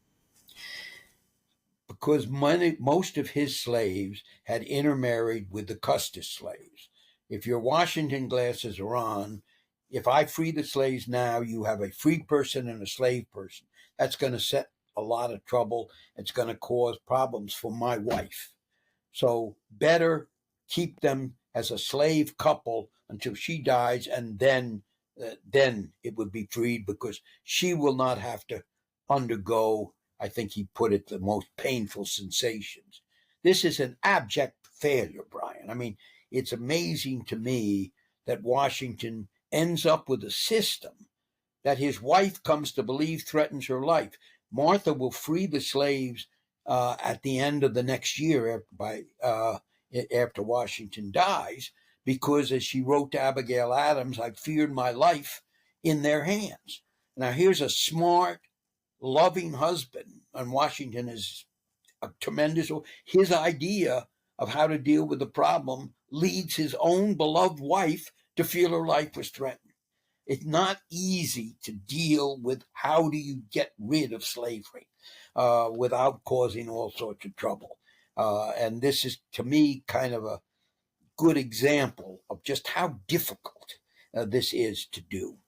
[SPEAKER 2] Because most of his slaves had intermarried with the Custis slaves. If your Washington glasses are on, if I free the slaves now, you have a free person and a slave person. That's going to set a lot of trouble. It's going to cause problems for my wife. So better keep them as a slave couple until she dies, and then it would be freed, because she will not have to undergo, I think he put it, the most painful sensations. This is an abject failure, Brian. I mean, it's amazing to me that Washington ends up with a system that his wife comes to believe threatens her life. Martha will free the slaves at the end of the next year after Washington dies, because, as she wrote to Abigail Adams, I feared my life in their hands. Now, here's a smart, loving husband, and Washington is a tremendous. His idea of how to deal with the problem leads his own beloved wife to feel her life was threatened. It's not easy to deal with how do you get rid of slavery without causing all sorts of trouble. And this is, to me, kind of a good example of just how difficult this is to do.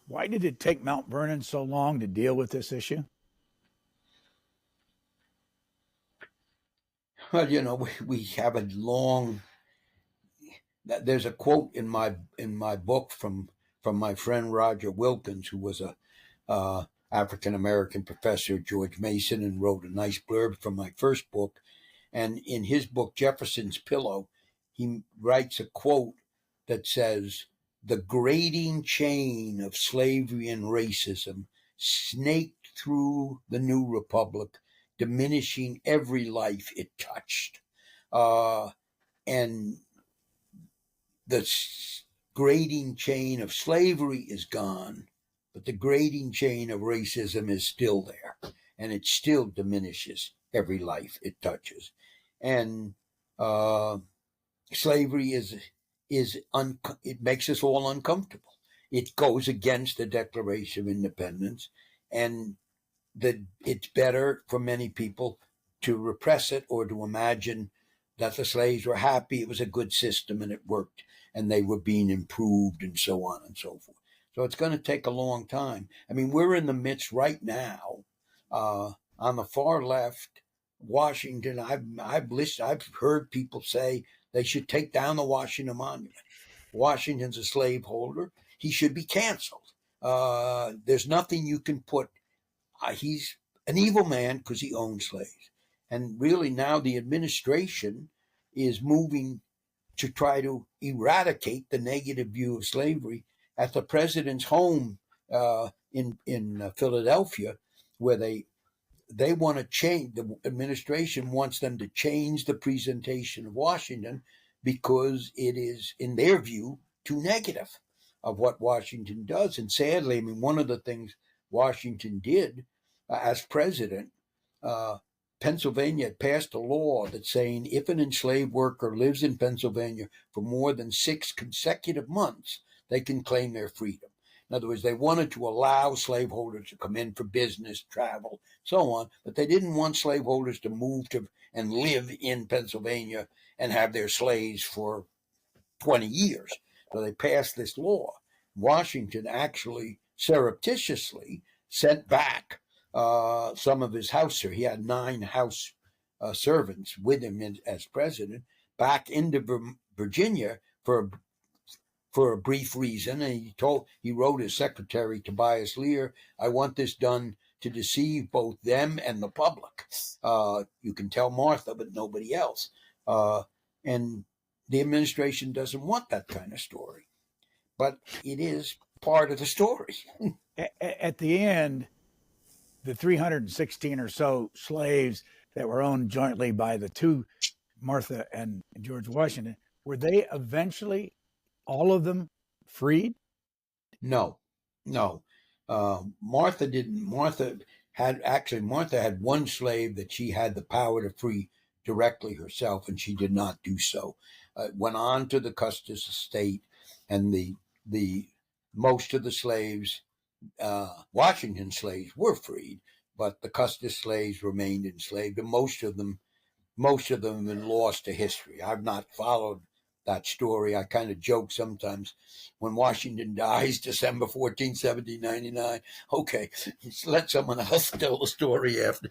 [SPEAKER 1] Why did it take Mount Vernon so long to deal with this issue?
[SPEAKER 2] Well, we have a long. There's a quote in my book from my friend Roger Wilkins, who was a African American professor at George Mason and wrote a nice blurb from my first book. And in his book, Jefferson's Pillow, he writes a quote that says, "The grating chain of slavery and racism snaked through the new republic, diminishing every life it touched." And the grating chain of slavery is gone, but the grating chain of racism is still there, and it still diminishes every life it touches. And slavery it makes us all uncomfortable. It goes against the Declaration of Independence, and it's better for many people to repress it or to imagine that the slaves were happy, it was a good system and it worked, and they were being improved, and so on and so forth. So it's going to take a long time. I mean, we're in the midst right now, on the far left, Washington. I've heard people say they should take down the Washington Monument. Washington's a slaveholder. He should be canceled. There's nothing you can put. He's an evil man because he owned slaves. And really now the administration is moving to try to eradicate the negative view of slavery. At the president's home in Philadelphia, where they want to change, the administration wants them to change the presentation of Washington because it is, in their view, too negative of what Washington does. And sadly, I mean, one of the things Washington did as president, Pennsylvania had passed a law that saying if an enslaved worker lives in Pennsylvania for more than 6 consecutive months, they can claim their freedom. In other words, they wanted to allow slaveholders to come in for business, travel, so on, but they didn't want slaveholders to move to and live in Pennsylvania and have their slaves for 20 years. So they passed this law. Washington actually surreptitiously sent back some of his house servants. He had 9 house servants with him as president, back into Virginia for a brief reason, and he wrote his secretary Tobias Lear, "I want this done to deceive both them and the public. You can tell Martha, but nobody else." And the administration doesn't want that kind of story, but it is part of the story.
[SPEAKER 1] At the end, the 316 or so slaves that were owned jointly by the two, Martha and George Washington, were they eventually, all of them, freed?
[SPEAKER 2] No. Martha didn't. Martha had one slave that she had the power to free directly herself, and she did not do so. Went on to the Custis estate, and the most of the slaves, Washington slaves, were freed, but the Custis slaves remained enslaved, and most of them have been lost to history. I've not followed that story. I kind of joke sometimes when Washington dies, December 14, 1799. Okay, let someone else tell the story after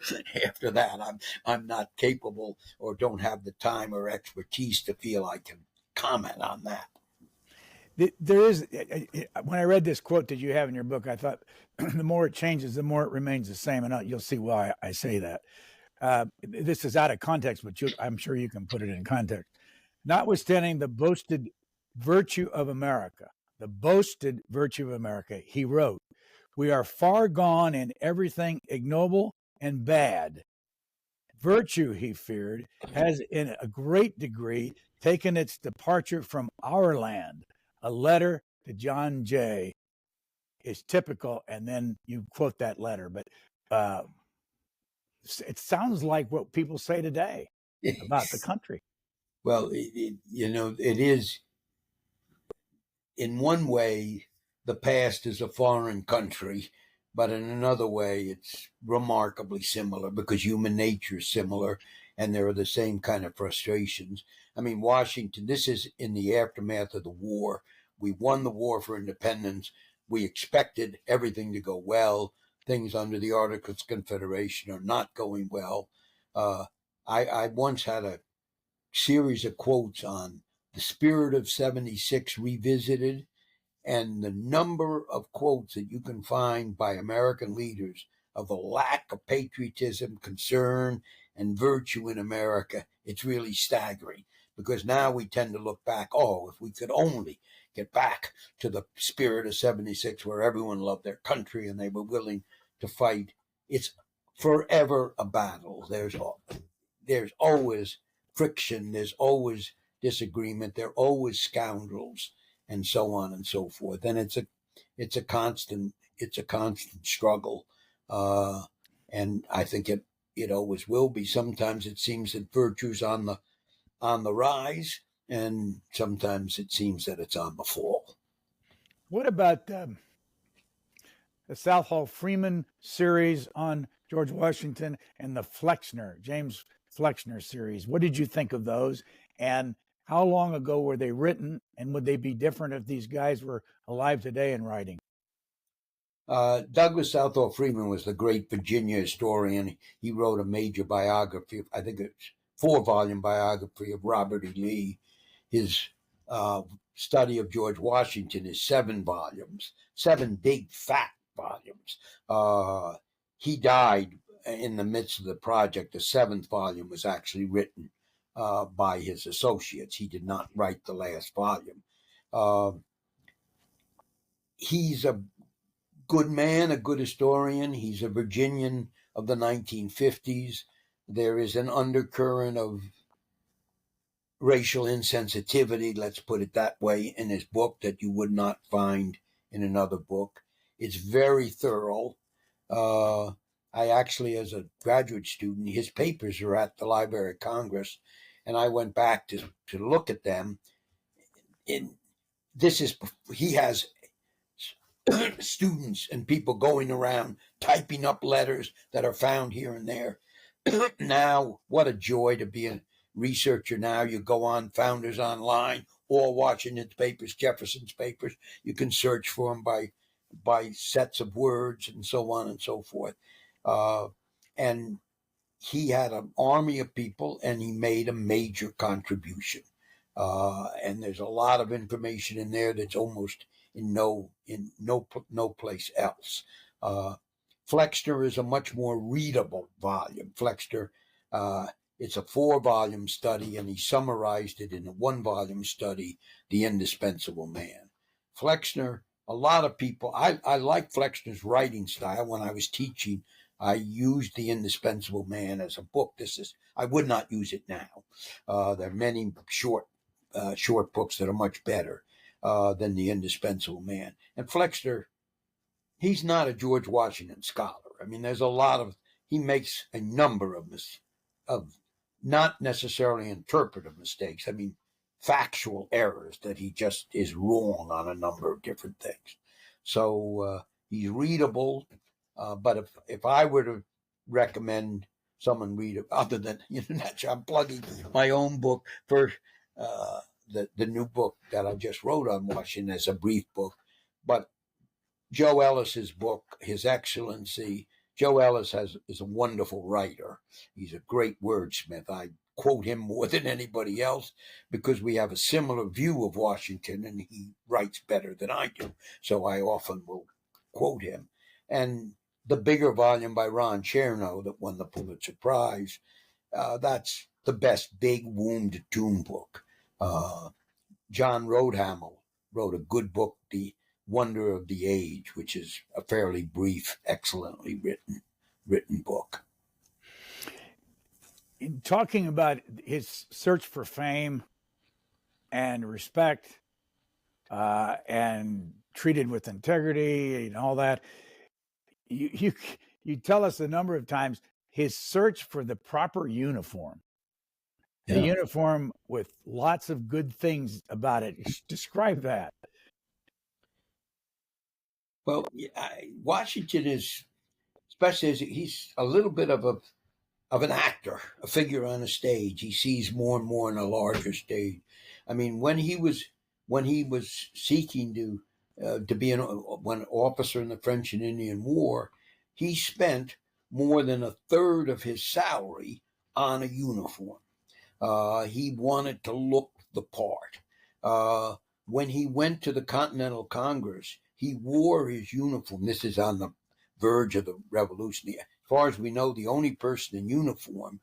[SPEAKER 2] that. I'm not capable or don't have the time or expertise to feel I can comment on that.
[SPEAKER 1] There is, when I read this quote that you have in your book, I thought the more it changes, the more it remains the same. And you'll see why I say that. This is out of context, but I'm sure you can put it in context. Notwithstanding the boasted virtue of America, he wrote, "We are far gone in everything ignoble and bad. Virtue," he feared, "has in a great degree taken its departure from our land. A letter to John Jay" is typical, and then you quote that letter. But it sounds like what people say today about the country.
[SPEAKER 2] Well, it is, in one way, the past is a foreign country, but in another way, it's remarkably similar because human nature is similar, and there are the same kind of frustrations. I mean, Washington, this is in the aftermath of the war. We won the war for independence. We expected everything to go well. Things under the Articles of Confederation are not going well. I once had a series of quotes on the spirit of 76 revisited, and the number of quotes that you can find by American leaders of the lack of patriotism, concern, and virtue in America, it's really staggering. Because now we tend to look back, if we could only get back to the spirit of 76 where everyone loved their country and they were willing to fight. It's forever a battle. There's always friction, there's always disagreement, there are always scoundrels, and so on and so forth. And it's a constant struggle. And I think it always will be. Sometimes it seems that virtue's on the rise, and sometimes it seems that it's on the fall.
[SPEAKER 1] What about the Southall Freeman series on George Washington and the James Flexner series? What did you think of those? And how long ago were they written? And would they be different if these guys were alive today and writing?
[SPEAKER 2] Douglas Southall Freeman was the great Virginia historian. He wrote a major biography, I think it's 4-volume biography of Robert E. Lee. His study of George Washington is 7 volumes, 7 big fat volumes. He died in the midst of the project. The 7th volume was actually written by his associates. He did not write the last volume. He's a good man, a good historian. He's a Virginian of the 1950s. There is an undercurrent of racial insensitivity, let's put it that way, in his book that you would not find in another book. It's very thorough. I actually, as a graduate student, his papers are at the Library of Congress, and I went back to look at them. He has students and people going around typing up letters that are found here and there. Now, what a joy to be a researcher now. You go on Founders Online, or Washington's papers, Jefferson's papers. You can search for them by sets of words and so on and so forth. And he had an army of people, and he made a major contribution. And there's a lot of information in there that's almost in no place else. Flexner is a much more readable volume. Flexner, it's a 4-volume study, and he summarized it in a 1-volume study, The Indispensable Man. Flexner, a lot of people, I like Flexner's writing style. When I was teaching, I used The Indispensable Man as a book. I would not use it now. There are many short books that are much better than The Indispensable Man. And Flexner, he's not a George Washington scholar. I mean, he makes a number of not necessarily interpretive mistakes. I mean, factual errors that he just is wrong on a number of different things. So he's readable. But if I were to recommend someone read it, other than, I'm plugging my own book for the new book that I just wrote on Washington as a brief book. But Joe Ellis's book, His Excellency, Joe Ellis is a wonderful writer. He's a great wordsmith. I quote him more than anybody else because we have a similar view of Washington, and he writes better than I do. So I often will quote him. And the bigger volume by Ron Chernow that won the Pulitzer Prize, that's the best big Wombed Tomb book. John Rodehamel wrote a good book, The Wonder of the Age, which is a fairly brief, excellently written book.
[SPEAKER 1] In talking about his search for fame and respect and treated with integrity and all that, you tell us a number of times his search for the proper uniform. The uniform with lots of good things about it. Describe that.
[SPEAKER 2] Well, Washington is, especially as he's a little bit of an actor, a figure on a stage. He sees more and more on a larger stage. I mean, when he was seeking to be an officer in the French and Indian War, he spent more than a third of his salary on a uniform. He wanted to look the part. When he went to the Continental Congress, he wore his uniform. This is on the verge of the Revolution. As far as we know, the only person in uniform,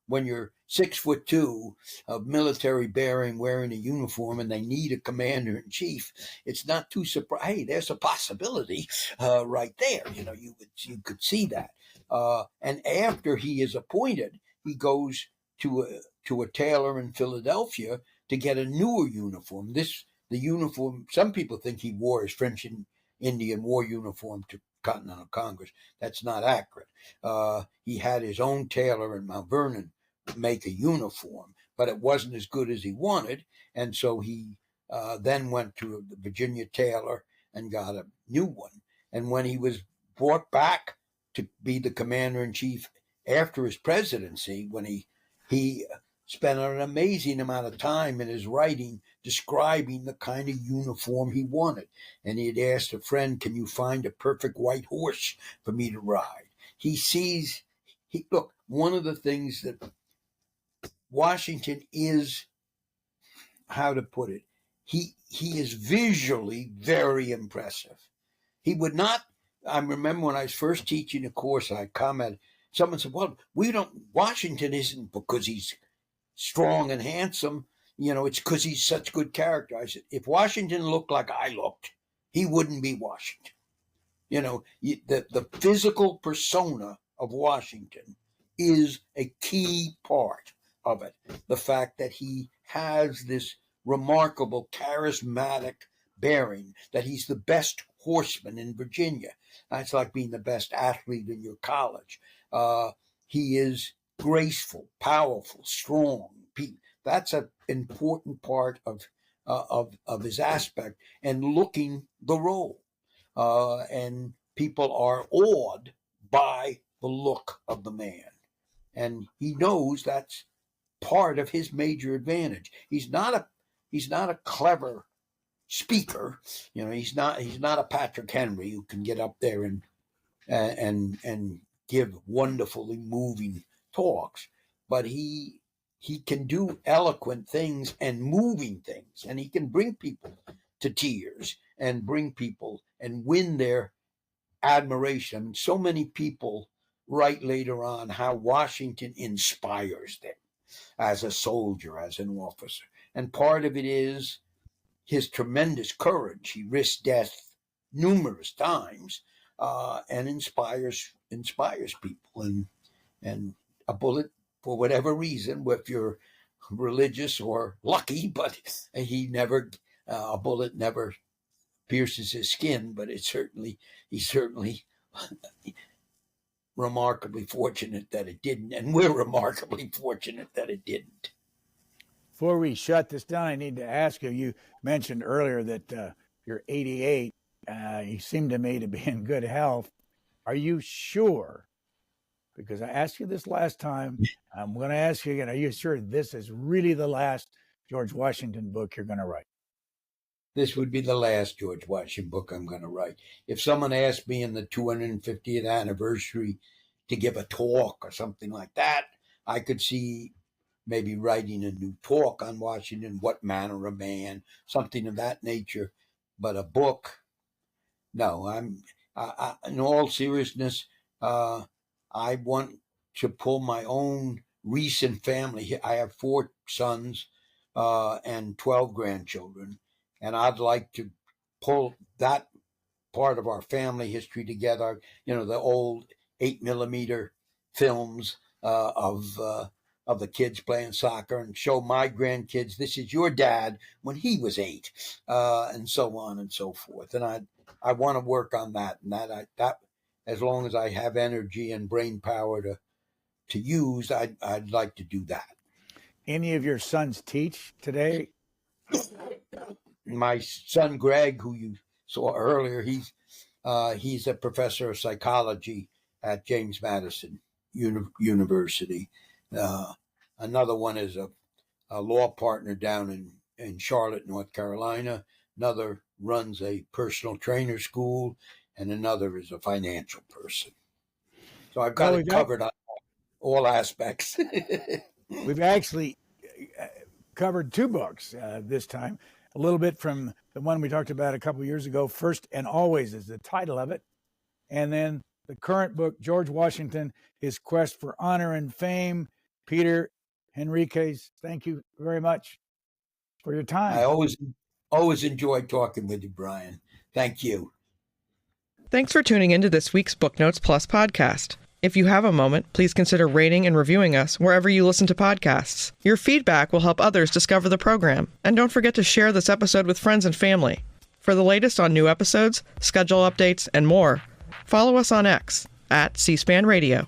[SPEAKER 2] when you're 6'2" of military bearing, wearing a uniform, and they need a commander-in-chief, it's not too surprising. Hey, there's a possibility right there. You could see that. And after he is appointed, he goes to a tailor in Philadelphia to get a newer uniform. The uniform, some people think he wore his French and Indian War uniform to Continental Congress. That's not accurate. He had his own tailor in Mount Vernon make a uniform, but it wasn't as good as he wanted, and so he then went to the Virginia tailor and got a new one. And when he was brought back to be the commander-in-chief after his presidency, when he spent an amazing amount of time in his writing describing the kind of uniform he wanted. And he had asked a friend, can you find a perfect white horse for me to ride? Look, one of the things that Washington is, how to put it, he is visually very impressive. He would not, I remember when I was first teaching a course, I commented, someone said, well, Washington isn't because he's strong and handsome, it's because he's such good character. I said, if Washington looked like I looked, he wouldn't be Washington. The physical persona of Washington is a key part of it. The fact that he has this remarkable, charismatic bearing, that he's the best horseman in Virginia. That's like being the best athlete in your college. He is graceful, powerful, strong. That's an important part of his aspect and looking the role. And people are awed by the look of the man. And he knows that's part of his major advantage. He's not a clever speaker. He's not a Patrick Henry who can get up there and give wonderfully moving talks, but he can do eloquent things and moving things, and he can bring people to tears and bring people and win their admiration. I mean, so many people write later on how Washington inspires them as a soldier, as an officer. And part of it is his tremendous courage. He risked death numerous times and inspires people. And a bullet, for whatever reason, if you're religious or lucky, but a bullet never pierces his skin, but he's certainly remarkably fortunate that it didn't, and we're remarkably fortunate that it didn't.
[SPEAKER 1] Before we shut this down, I need to ask you, you mentioned earlier that you're 88. You seem to me to be in good health. Are you sure? Because I asked you this last time. I'm going to ask you again. Are you sure this is really the last George Washington book you're going to write?
[SPEAKER 2] This would be the last George Washington book I'm going to write. If someone asked me in the 250th anniversary to give a talk or something like that, I could see maybe writing a new talk on Washington, What Manner of Man, something of that nature. But a book, no. In all seriousness, I want to pull my own recent family. I have 4 sons and 12 grandchildren. And I'd like to pull that part of our family history together, the old 8mm films of the kids playing soccer, and show my grandkids, this is your dad when he was 8, and so on and so forth. And I want to work on that, and that as long as I have energy and brain power to use, I'd like to do that.
[SPEAKER 1] Any of your sons teach today?
[SPEAKER 2] My son Greg, who you saw earlier, he's a professor of psychology at James Madison University. Another one is a law partner down in Charlotte, North Carolina. Another runs a personal trainer school, and another is a financial person. So I've got it covered on all aspects.
[SPEAKER 1] We've actually covered 2 books this time. A little bit from the one we talked about a couple of years ago, First and Always is the title of it. And then the current book, George Washington, His Quest for Honor and Fame. Peter Henriques, thank you very much for your time.
[SPEAKER 2] I always enjoy talking with you, Brian. Thank you.
[SPEAKER 4] Thanks for tuning into this week's Booknotes Plus podcast. If you have a moment, please consider rating and reviewing us wherever you listen to podcasts. Your feedback will help others discover the program. And don't forget to share this episode with friends and family. For the latest on new episodes, schedule updates, and more, follow us on X @C-SPAN Radio.